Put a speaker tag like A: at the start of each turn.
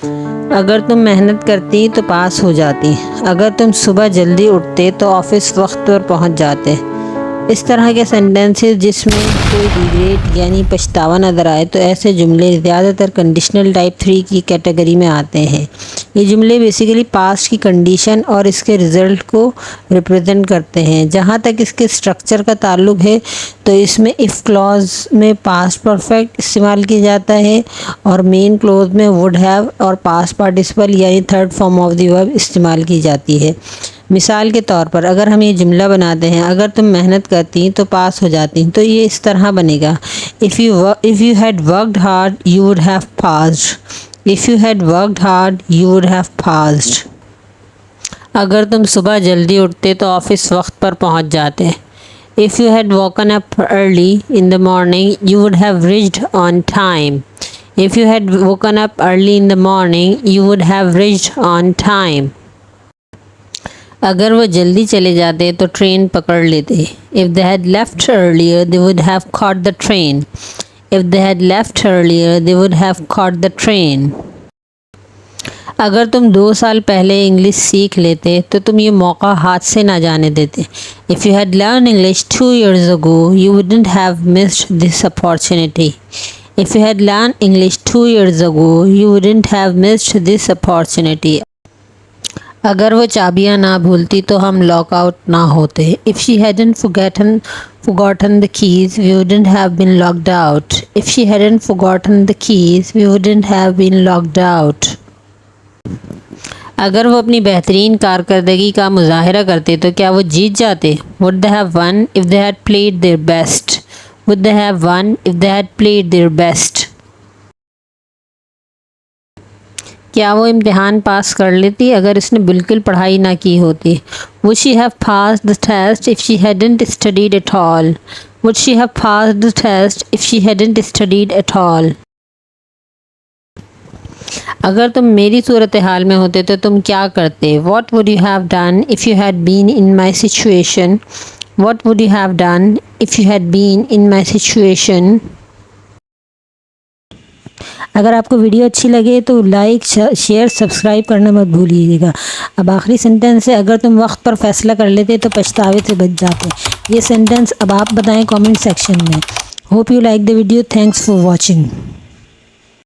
A: अगर तुम मेहनत करती तो पास हो जाती। अगर तुम सुबह जल्दी उठते तो ऑफिस वक्त पर पहुंच जाते। इस तरह के सेंटेंसेस जिसमें कोई रिग्रेट यानी पछतावा नज़र आए तो ऐसे जुमले ज़्यादातर कंडीशनल टाइप 3 की कैटेगरी में आते हैं। ये जुमले बेसिकली पास्ट की कंडीशन और इसके रिज़ल्ट को रिप्रेजेंट करते हैं। जहाँ तक इसके स्ट्रक्चर का ताल्लुक है तो इसमें इफ़ क्लॉज में पास्ट परफेक्ट इस्तेमाल किया जाता है और मेन क्लॉज में वुड हैव और पास्ट पार्टिसिपल यानी third form of the verb इस्तेमाल की जाती है। मिसाल के तौर पर अगर हम ये जुमला बनाते हैं, अगर तुम मेहनत करती तो पास हो जाती, तो ये इस तरह बनेगा, if you had worked hard you would have passed. If you had worked hard you would have passed. अगर तुम सुबह जल्दी उठते तो ऑफिस वक्त पर पहुंच जाते। If you had woken up early in the morning you would have reached on time. If you had woken up early in the morning you would have reached on time. अगर वो जल्दी चले जाते तो ट्रेन पकड़ लेते। If they had left earlier they would have caught the train. If they had left earlier they would have caught the train. अगर तुम 2 साल पहले इंग्लिश सीख लेते तो तुम ये मौका हाथ से ना जाने देते। If you had learn English 2 years ago you wouldn't have missed this opportunity. If you had learned English 2 years ago you wouldn't have missed this opportunity. अगर वो चाबियाँ ना भूलती तो हम लॉकआउट ना होते। If she hadn't forgotten the keys we wouldn't have been locked out. If she hadn't forgotten the keys we wouldn't have been locked out. अगर वो अपनी बेहतरीन कारकर्दगी का मुजाहरा करते तो क्या वो जीत जाते। Would they have won if they had played their best? Would they have won if they had played their best? क्या वो इम्तिहान पास कर लेती अगर इसने बिल्कुल पढ़ाई ना की होती। Would she have passed the test if she hadn't studied at all? Would she have passed the test if she hadn't studied at all? अगर तुम मेरी सूरत हाल में होते तो तुम क्या करते। What would you have done if you had been in my situation? What would you have done if you had been in my situation? अगर आपको वीडियो अच्छी लगे तो लाइक शेयर सब्सक्राइब करना मत भूलिएगा। अब आखिरी सेंटेंस है, अगर तुम वक्त पर फैसला कर लेते तो पछतावे से बच जाते। ये सेंटेंस अब आप बताएं कमेंट सेक्शन में। Hope you like the video. Thanks for watching.